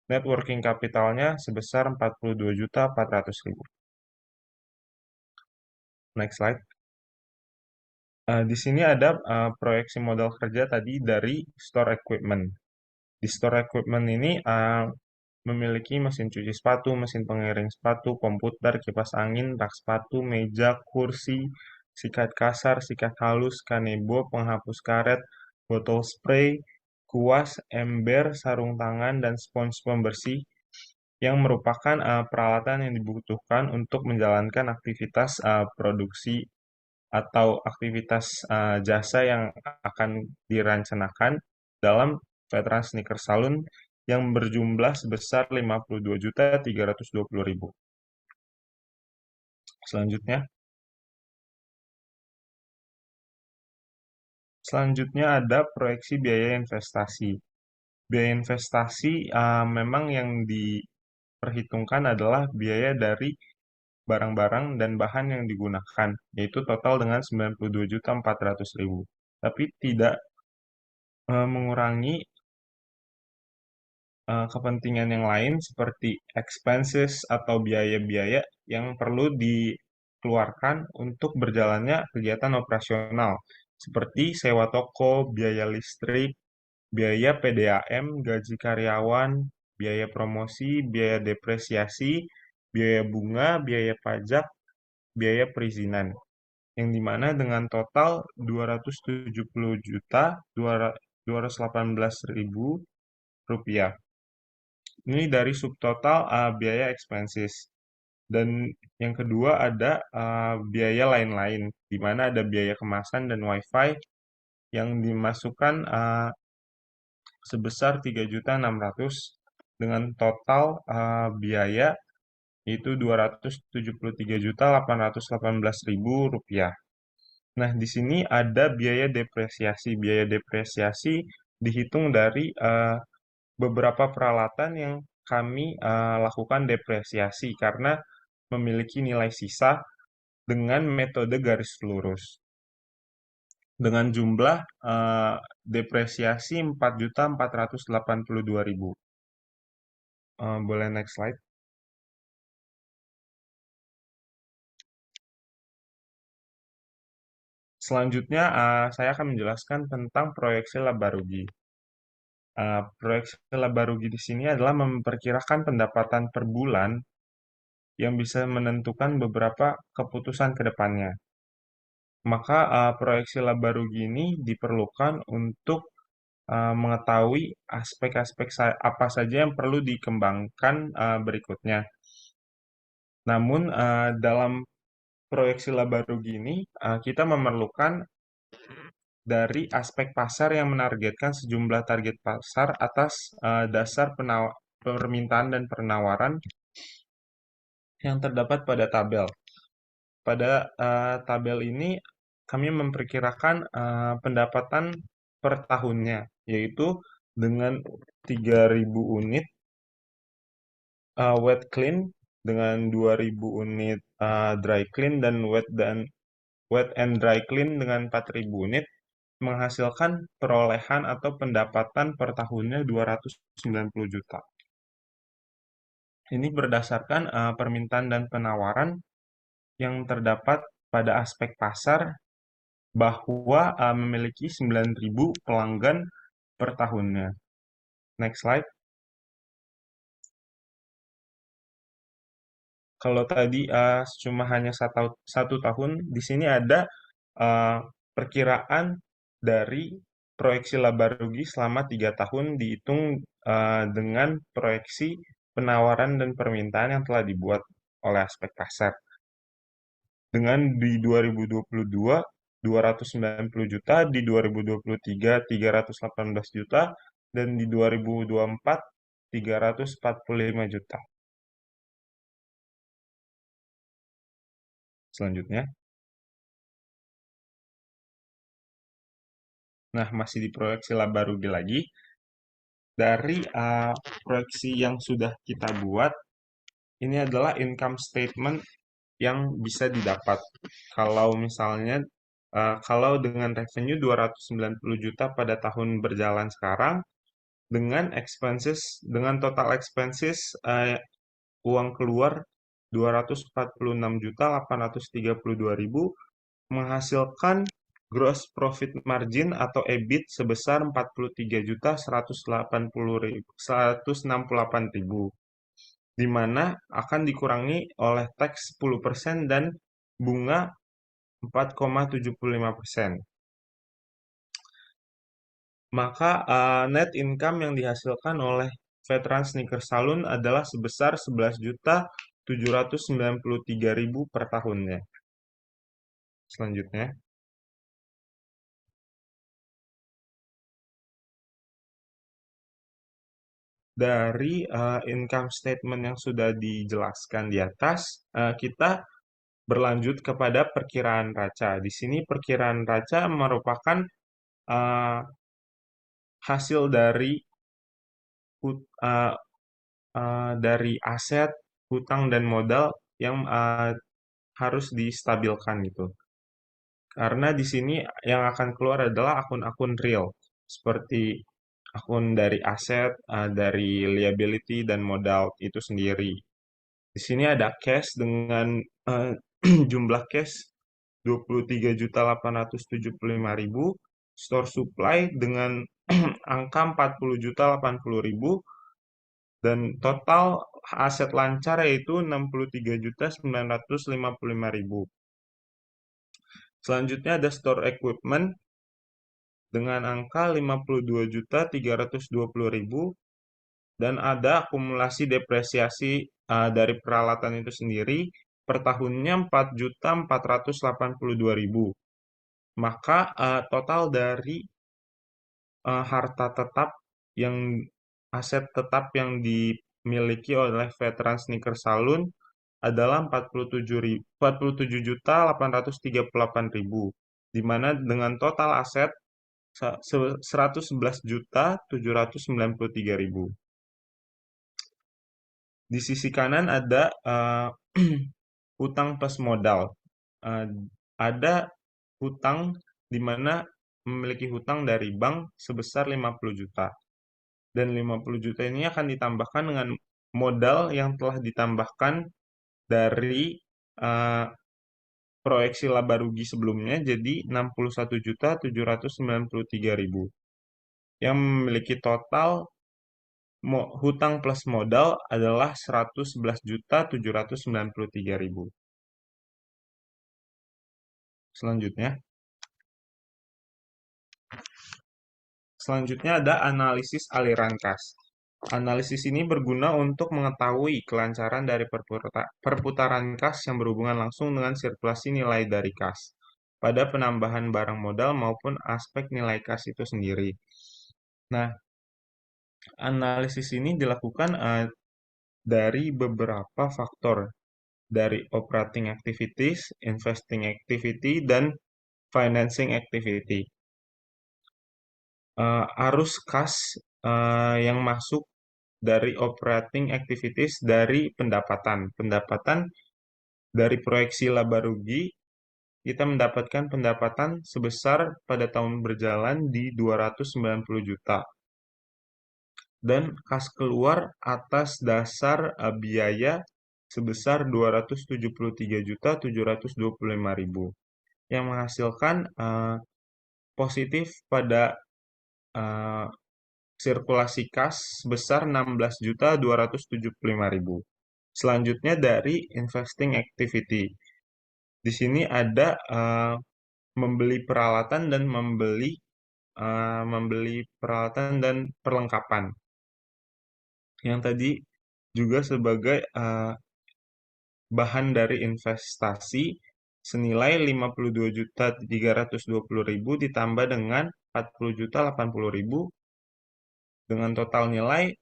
net working capitalnya sebesar 42.400.000. Next slide. Di sini ada proyeksi modal kerja tadi dari store equipment. Di store equipment ini memiliki mesin cuci sepatu, mesin pengiring sepatu, komputer, kipas angin, rak sepatu, meja, kursi, sikat kasar, sikat halus, kanebo, penghapus karet, botol spray, kuas, ember, sarung tangan, dan spons pembersih yang merupakan peralatan yang dibutuhkan untuk menjalankan aktivitas produksi atau aktivitas jasa yang akan dirancanakan dalam Veteran Sneaker Saloon yang berjumlah sebesar 52.320.000. Selanjutnya ada proyeksi biaya investasi. Biaya investasi memang yang diperhitungkan adalah biaya dari barang-barang dan bahan yang digunakan, yaitu total dengan 92.400.000. Tapi tidak mengurangi kepentingan yang lain seperti expenses atau biaya-biaya yang perlu dikeluarkan untuk berjalannya kegiatan operasional, seperti sewa toko, biaya listrik, biaya PDAM, gaji karyawan, biaya promosi, biaya depresiasi, biaya bunga, biaya pajak, biaya perizinan, yang dimana dengan total 270.218.000 rupiah. Ini dari subtotal biaya expenses. Dan yang kedua ada biaya lain-lain, di mana ada biaya kemasan dan wifi yang dimasukkan sebesar 3.600.000 dengan total biaya yaitu Rp273.818.000. Nah, di sini ada biaya depresiasi. Biaya depresiasi dihitung dari beberapa peralatan yang kami lakukan depresiasi karena memiliki nilai sisa dengan metode garis lurus. Dengan jumlah depresiasi 4.482.000. Boleh next slide. Selanjutnya, saya akan menjelaskan tentang proyeksi laba rugi. Proyeksi laba rugi di sini adalah memperkirakan pendapatan per bulan yang bisa menentukan beberapa keputusan ke depannya. Maka proyeksi laba rugi ini diperlukan untuk mengetahui aspek-aspek apa saja yang perlu dikembangkan berikutnya. Namun dalam proyeksi laba rugi ini kita memerlukan dari aspek pasar yang menargetkan sejumlah target pasar atas dasar permintaan dan penawaran yang terdapat pada tabel. Pada tabel ini kami memperkirakan pendapatan per tahunnya, yaitu dengan 3.000 unit wet clean, dengan 2.000 unit dry clean, dan wet and dry clean dengan 4.000 unit, menghasilkan perolehan atau pendapatan per tahunnya 290 juta. Ini berdasarkan permintaan dan penawaran yang terdapat pada aspek pasar bahwa memiliki 9.000 pelanggan per tahunnya. Next slide. Kalau tadi cuma hanya satu tahun, di sini ada perkiraan dari proyeksi laba rugi selama 3 tahun dihitung dengan proyeksi penawaran dan permintaan yang telah dibuat oleh aspek pasar. Dengan di 2022, 290 juta, di 2023, 318 juta, dan di 2024, 345 juta. Selanjutnya. Nah, masih di proyeksi laba rugi lagi. Dari proyeksi yang sudah kita buat, ini adalah income statement yang bisa didapat. Kalau misalnya, kalau dengan revenue 290 juta pada tahun berjalan sekarang, dengan total expenses, uang keluar 246.832.000, menghasilkan gross profit margin atau EBIT sebesar 43.168.000, di mana akan dikurangi oleh tax 10% dan bunga 4,75%. Maka net income yang dihasilkan oleh Veteran Sneakers Saloon adalah sebesar 11.793.000 per tahunnya. Selanjutnya. Dari income statement yang sudah dijelaskan di atas, kita berlanjut kepada perkiraan raca. Di sini perkiraan raca merupakan hasil dari aset, hutang, dan modal yang harus distabilkan gitu. Karena di sini yang akan keluar adalah akun-akun real, seperti akun dari aset, dari liability, dan modal itu sendiri. Di sini ada cash dengan jumlah cash 23.875.000, store supply dengan angka 40.080.000, dan total aset lancar yaitu 63.955.000. Selanjutnya ada store equipment dengan angka 52.320.000, dan ada akumulasi depresiasi dari peralatan itu sendiri per tahunnya 4.482.000. Maka total dari harta tetap aset tetap yang dimiliki oleh Veteran Sneakers Saloon adalah 47.838.000, di mana dengan total aset 111.793.000. Di sisi kanan ada hutang plus modal. Eh, ada hutang di mana memiliki hutang dari bank sebesar 50 juta. Dan 50 juta ini akan ditambahkan dengan modal yang telah ditambahkan dari eh, proyeksi laba rugi sebelumnya, jadi 61.793.000, yang memiliki total hutang plus modal adalah 111.793.000. Selanjutnya ada analisis aliran kas. Analisis ini berguna untuk mengetahui kelancaran dari perputaran kas yang berhubungan langsung dengan sirkulasi nilai dari kas pada penambahan barang modal maupun aspek nilai kas itu sendiri. Nah, analisis ini dilakukan dari beberapa faktor, dari operating activities, investing activity, dan financing activity. Arus kas yang masuk dari operating activities dari pendapatan. Pendapatan dari proyeksi laba rugi, kita mendapatkan pendapatan sebesar pada tahun berjalan di 290 juta. Dan kas keluar atas dasar biaya sebesar 273.725.000, yang menghasilkan positif pada sirkulasi kas sebesar 16.275.000. Selanjutnya dari investing activity. Di sini ada membeli peralatan dan membeli peralatan dan perlengkapan. Yang tadi juga sebagai bahan dari investasi senilai 52.320.000 ditambah dengan 40.080.000 dengan total nilai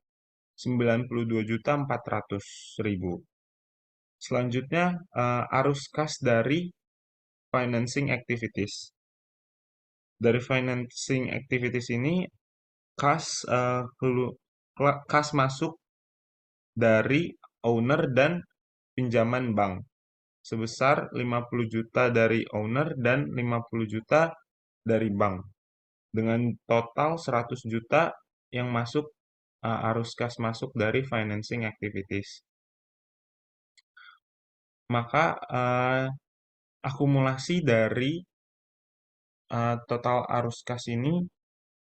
92.400.000. Selanjutnya arus kas dari financing activities. Dari financing activities ini kas masuk dari owner dan pinjaman bank sebesar 50 juta dari owner dan 50 juta dari bank, dengan total 100 juta yang masuk arus kas masuk dari financing activities. Maka akumulasi dari total arus kas ini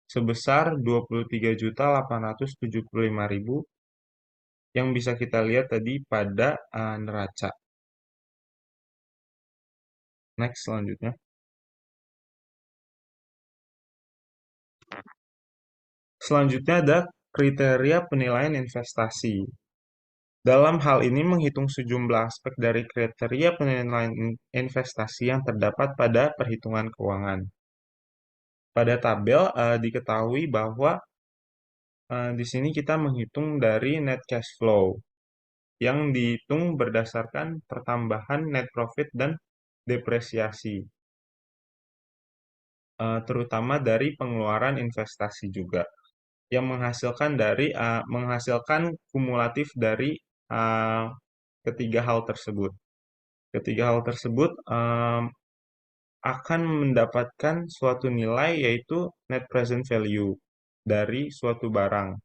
sebesar 23.875.000 yang bisa kita lihat tadi pada neraca. Next, selanjutnya. Selanjutnya ada kriteria penilaian investasi. Dalam hal ini menghitung sejumlah aspek dari kriteria penilaian investasi yang terdapat pada perhitungan keuangan. Pada tabel diketahui bahwa di sini kita menghitung dari net cash flow yang dihitung berdasarkan pertambahan net profit dan depresiasi, terutama dari pengeluaran investasi juga, yang menghasilkan kumulatif dari ketiga hal tersebut. Ketiga hal tersebut akan mendapatkan suatu nilai, yaitu net present value dari suatu barang.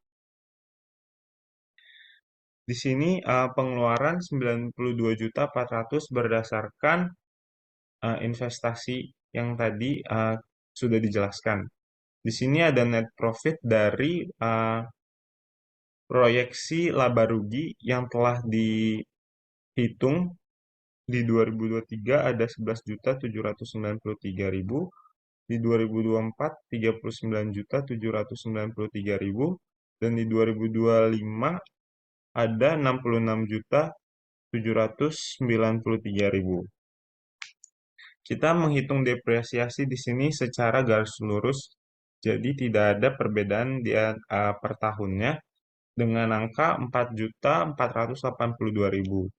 Di sini pengeluaran 92.400.000 berdasarkan investasi yang tadi sudah dijelaskan. Di sini ada net profit dari proyeksi laba rugi yang telah dihitung di 2023 ada 11.793.000, di 2024 39.793.000, dan di 2025 ada 66.793.000. Kita menghitung depresiasi di sini secara garis lurus, jadi tidak ada perbedaan per tahunnya dengan angka 4.482.000.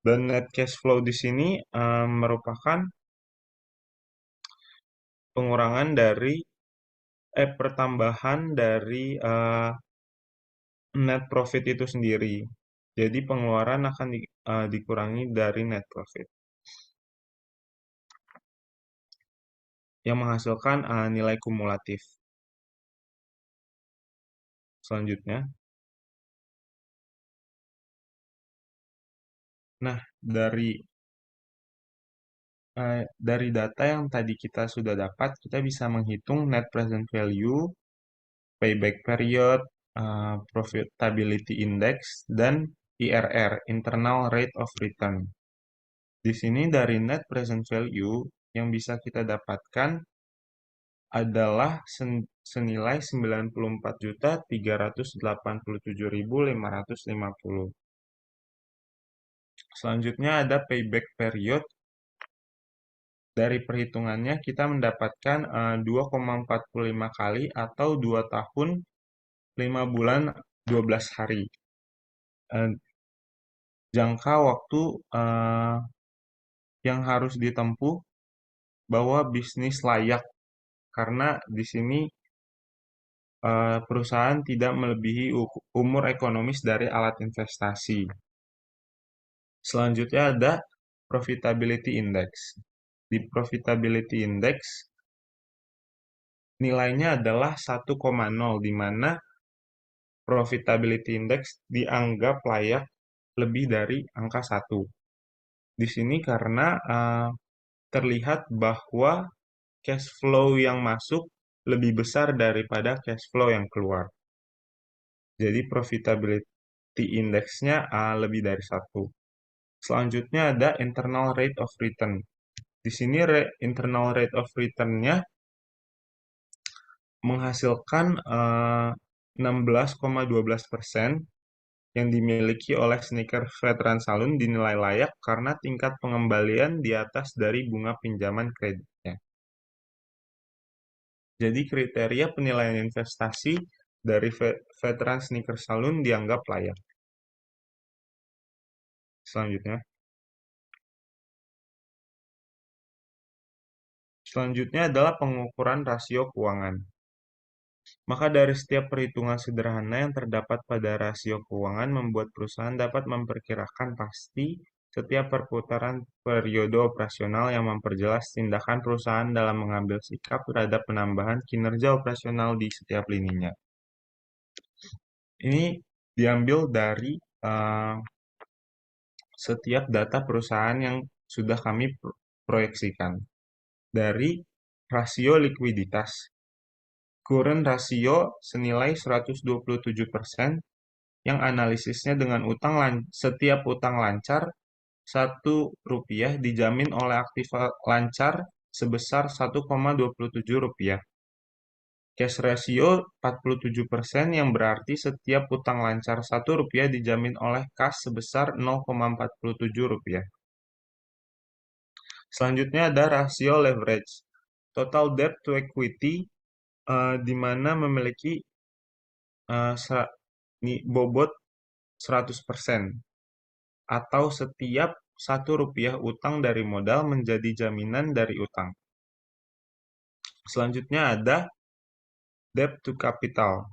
Dan net cash flow di sini merupakan pengurangan dari pertambahan dari net profit itu sendiri. Jadi pengeluaran akan dikurangi dari net profit yang menghasilkan nilai kumulatif. Selanjutnya, nah dari data yang tadi kita sudah dapat, kita bisa menghitung net present value, payback period, profitability index, dan IRR, internal rate of return. Di sini dari net present value yang bisa kita dapatkan adalah senilai 94.387.550. Selanjutnya ada payback period. Dari perhitungannya kita mendapatkan 2,45 kali atau 2 tahun 5 bulan 12 hari. Jangka waktu yang harus ditempuh bahwa bisnis layak, karena di sini perusahaan tidak melebihi umur ekonomis dari alat investasi. Selanjutnya ada profitability index. Di profitability index nilainya adalah 1,0, di mana profitability index dianggap layak lebih dari angka 1. Di sini karena terlihat bahwa cash flow yang masuk lebih besar daripada cash flow yang keluar. Jadi profitability index-nya lebih dari 1. Selanjutnya ada internal rate of return. Di sini internal rate of return-nya menghasilkan 16,12% yang dimiliki oleh Sneaker Veteran Saloon dinilai layak karena tingkat pengembalian di atas dari bunga pinjaman kreditnya. Jadi kriteria penilaian investasi dari Veteran Sneaker Saloon dianggap layak. Selanjutnya adalah pengukuran rasio keuangan. Maka dari setiap perhitungan sederhana yang terdapat pada rasio keuangan membuat perusahaan dapat memperkirakan pasti setiap perputaran periode operasional yang memperjelas tindakan perusahaan dalam mengambil sikap terhadap penambahan kinerja operasional di setiap lininya. Ini diambil dari setiap data perusahaan yang sudah kami proyeksikan. Dari rasio likuiditas. Current rasio senilai 127%, yang analisisnya dengan setiap utang lancar Rp1 dijamin oleh aktiva lancar sebesar Rp1,27. Cash ratio 47%, yang berarti setiap utang lancar Rp1 dijamin oleh kas sebesar Rp0,47. Selanjutnya ada rasio leverage. Total debt to equity di mana memiliki bobot 100%, atau setiap Rp1 utang dari modal menjadi jaminan dari utang. Selanjutnya ada debt to capital.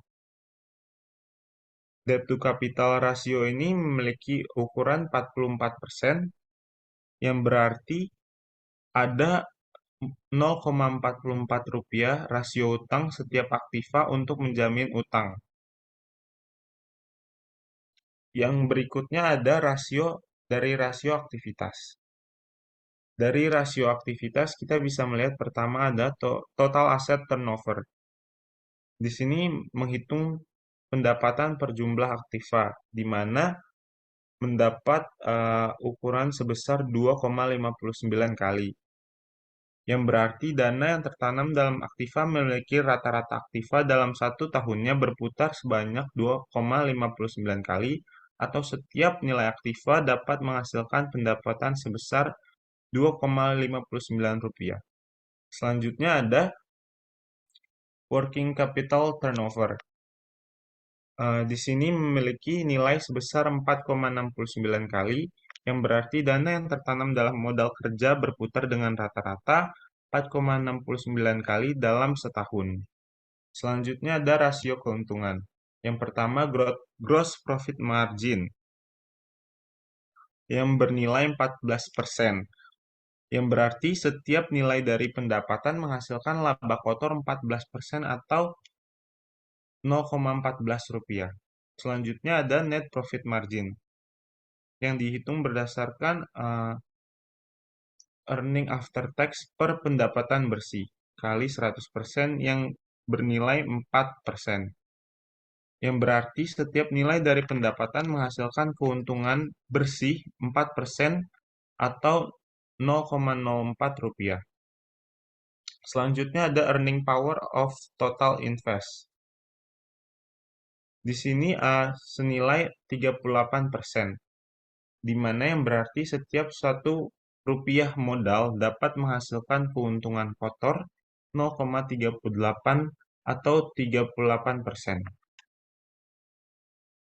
Debt to capital rasio ini memiliki ukuran 44%, yang berarti ada Rp0,44 rasio utang setiap aktiva untuk menjamin utang. Yang berikutnya ada rasio aktivitas. Dari rasio aktivitas kita bisa melihat pertama ada total asset turnover. Di sini menghitung pendapatan per jumlah aktiva, di mana mendapat ukuran sebesar 2,59 kali. Yang berarti dana yang tertanam dalam aktiva memiliki rata-rata aktiva dalam 1 tahunnya berputar sebanyak 2,59 kali, atau setiap nilai aktiva dapat menghasilkan pendapatan sebesar Rp2,59. Selanjutnya ada working capital turnover. Di sini memiliki nilai sebesar 4,69 kali, yang berarti dana yang tertanam dalam modal kerja berputar dengan rata-rata 4,69 kali dalam setahun. Selanjutnya ada rasio keuntungan. Yang pertama, gross profit margin yang bernilai 14%, yang berarti setiap nilai dari pendapatan menghasilkan laba kotor 14% atau 0,14 rupiah. Selanjutnya ada net profit margin yang dihitung berdasarkan earning after tax per pendapatan bersih kali 100% yang bernilai 4%. Yang berarti setiap nilai dari pendapatan menghasilkan keuntungan bersih 4% atau 0,04 rupiah. Selanjutnya ada earning power of total invest. Di sini senilai 38%, di mana yang berarti setiap 1 rupiah modal dapat menghasilkan keuntungan kotor 0,38 atau 38%.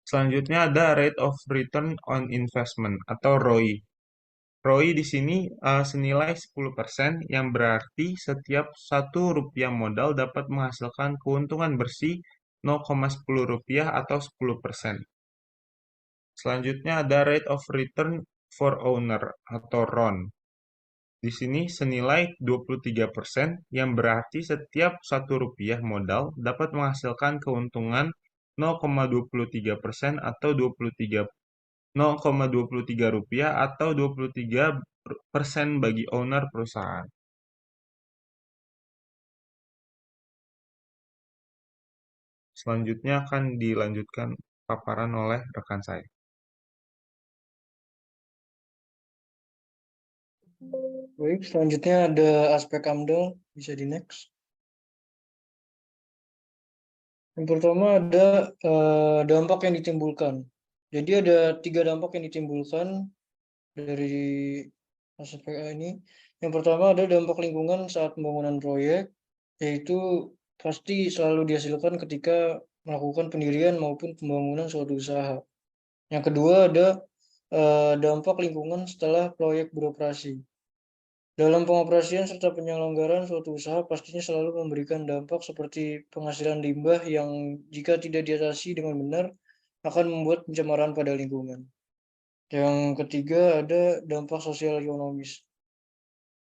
Selanjutnya ada rate of return on investment atau ROI. ROI di sini senilai 10%, yang berarti setiap 1 rupiah modal dapat menghasilkan keuntungan bersih 0,10 rupiah atau 10%. Selanjutnya ada rate of return for owner atau RON. Di sini senilai 23%, yang berarti setiap 1 rupiah modal dapat menghasilkan keuntungan 0,23% atau 0,23 rupiah atau 23% bagi owner perusahaan. Selanjutnya akan dilanjutkan paparan oleh rekan saya. Baik, selanjutnya ada aspek AMDAL, bisa di next. Yang pertama ada dampak yang ditimbulkan. Jadi ada 3 dampak yang ditimbulkan dari aspek ini. Yang pertama ada dampak lingkungan saat pembangunan proyek, yaitu pasti selalu dihasilkan ketika melakukan pendirian maupun pembangunan suatu usaha. Yang kedua ada dampak lingkungan setelah proyek beroperasi. Dalam pengoperasian serta penyelenggaraan suatu usaha pastinya selalu memberikan dampak seperti penghasilan limbah yang jika tidak diatasi dengan benar akan membuat pencemaran pada lingkungan. Yang ketiga ada dampak sosial ekonomis.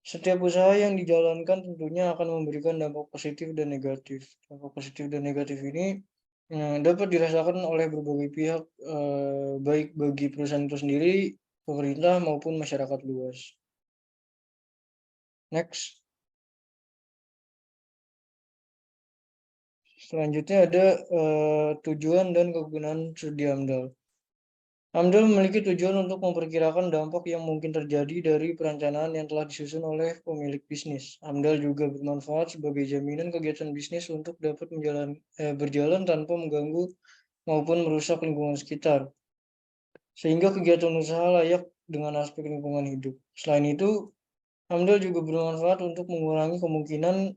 Setiap usaha yang dijalankan tentunya akan memberikan dampak positif dan negatif. Dampak positif dan negatif ini dapat dirasakan oleh berbagai pihak, baik bagi perusahaan itu sendiri, pemerintah maupun masyarakat luas. Next. Selanjutnya ada tujuan dan kegunaan studi AMDAL. AMDAL memiliki tujuan untuk memperkirakan dampak yang mungkin terjadi dari perencanaan yang telah disusun oleh pemilik bisnis. AMDAL juga bermanfaat sebagai jaminan kegiatan bisnis untuk dapat berjalan tanpa mengganggu maupun merusak lingkungan sekitar, sehingga kegiatan usaha layak dengan aspek lingkungan hidup. Selain itu, AMDAL juga bermanfaat untuk mengurangi kemungkinan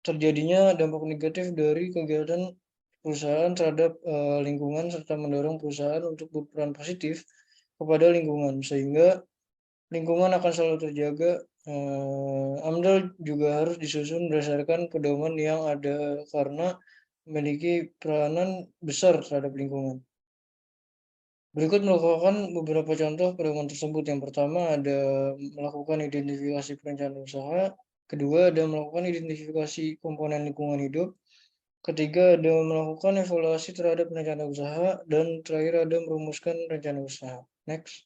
terjadinya dampak negatif dari kegiatan perusahaan terhadap lingkungan serta mendorong perusahaan untuk berperan positif kepada lingkungan sehingga lingkungan akan selalu terjaga. AMDAL juga harus disusun berdasarkan pedoman yang ada karena memiliki peranan besar terhadap lingkungan. Berikut merupakan beberapa contoh pedoman tersebut. Yang pertama ada melakukan identifikasi perencanaan usaha, kedua ada melakukan identifikasi komponen lingkungan hidup, ketiga ada melakukan evaluasi terhadap rencana usaha, dan terakhir ada merumuskan rencana usaha. Next.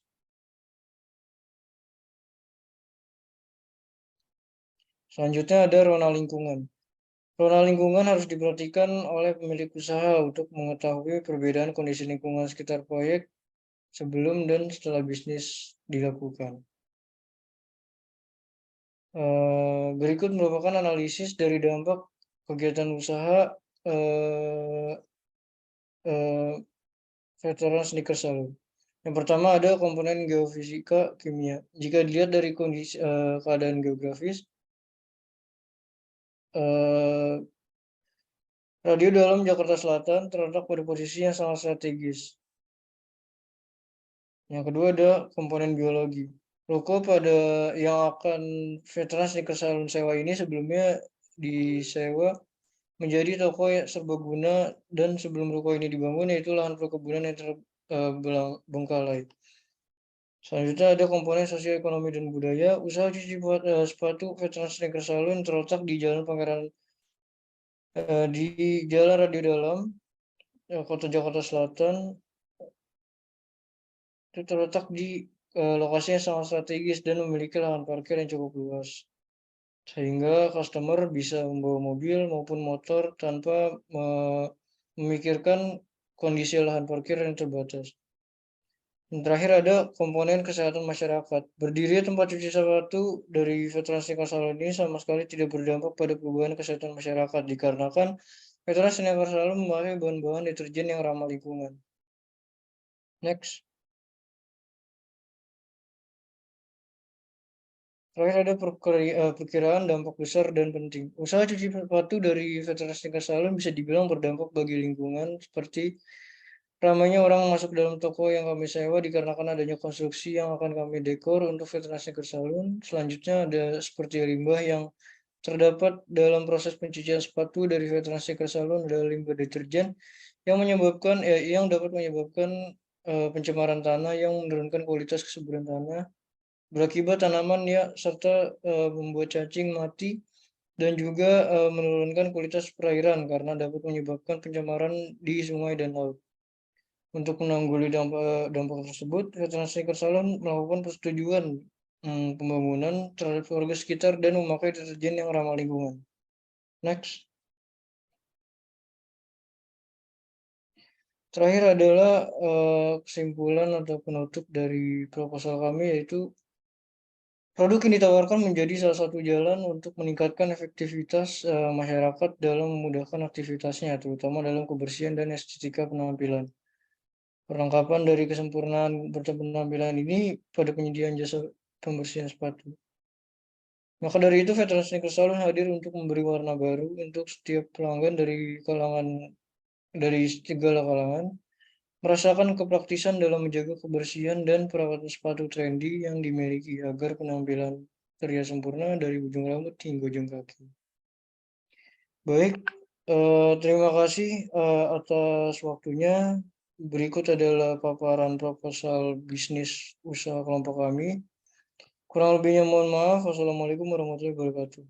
Selanjutnya ada rona lingkungan. Rona lingkungan harus diperhatikan oleh pemilik usaha untuk mengetahui perbedaan kondisi lingkungan sekitar proyek sebelum dan setelah bisnis dilakukan. Berikut merupakan analisis dari dampak kegiatan usaha veteran Snickers Salon. Yang pertama ada komponen geofisika kimia. Jika dilihat dari kondisi keadaan geografis, radio dalam Jakarta Selatan terletak pada posisi yang sangat strategis. Yang kedua ada komponen biologi. Ruko yang akan veteran sneakers salon sewa ini sebelumnya disewa menjadi toko serbaguna, dan sebelum ruko ini dibangun yaitu lahan perkebunan yang terbengkalai. Selanjutnya ada komponen sosioekonomi dan budaya. Usaha cuci sepatu veteran sneakers salon terletak di Jalan Pangeran di Jalan Radio Dalam, Kota Jakarta Selatan. Itu terletak di lokasi yang sangat strategis dan memiliki lahan parkir yang cukup luas, sehingga customer bisa membawa mobil maupun motor tanpa memikirkan kondisi lahan parkir yang terbatas. Dan terakhir ada komponen kesehatan masyarakat. Berdiri tempat cuci sepatu dari veteran sneakers salon ini sama sekali tidak berdampak pada perubahan kesehatan masyarakat, dikarenakan veteran sneakers salon memakai bahan-bahan deterjen yang ramah lingkungan. Next. Terakhir ada perkiraan dampak besar dan penting. Usaha cuci sepatu dari veteran sneakers salon bisa dibilang berdampak bagi lingkungan, seperti ramainya orang masuk dalam toko yang kami sewa dikarenakan adanya konstruksi yang akan kami dekor untuk veteran sneakers salon. Selanjutnya ada seperti limbah yang terdapat dalam proses pencucian sepatu dari veteran sneakers salon, adalah limbah deterjen yang dapat menyebabkan pencemaran tanah yang menurunkan kualitas kesuburan tanah, berakibat tanaman serta membuat cacing mati, dan juga menurunkan kualitas perairan karena dapat menyebabkan pencemaran di sungai dan laut. Untuk menanggulangi dampak tersebut, veteran sneakers salon melakukan persetujuan pembangunan terhadap warga sekitar dan memakai deterjen yang ramah lingkungan. Next. Terakhir adalah kesimpulan atau penutup dari proposal kami, yaitu produk yang ditawarkan menjadi salah satu jalan untuk meningkatkan efektivitas masyarakat dalam memudahkan aktivitasnya, terutama dalam kebersihan dan estetika penampilan. Perlengkapan dari kesempurnaan penampilan ini pada penyediaan jasa pembersihan sepatu. Maka dari itu, veteran sneakers salon hadir untuk memberi warna baru untuk setiap pelanggan dari segala kalangan, merasakan kepraktisan dalam menjaga kebersihan dan perawatan sepatu trendy yang dimiliki agar penampilan terlihat sempurna dari ujung rambut hingga ujung kaki. Baik, terima kasih atas waktunya. Berikut adalah paparan proposal bisnis usaha kelompok kami. Kurang lebihnya mohon maaf. Wassalamualaikum warahmatullahi wabarakatuh.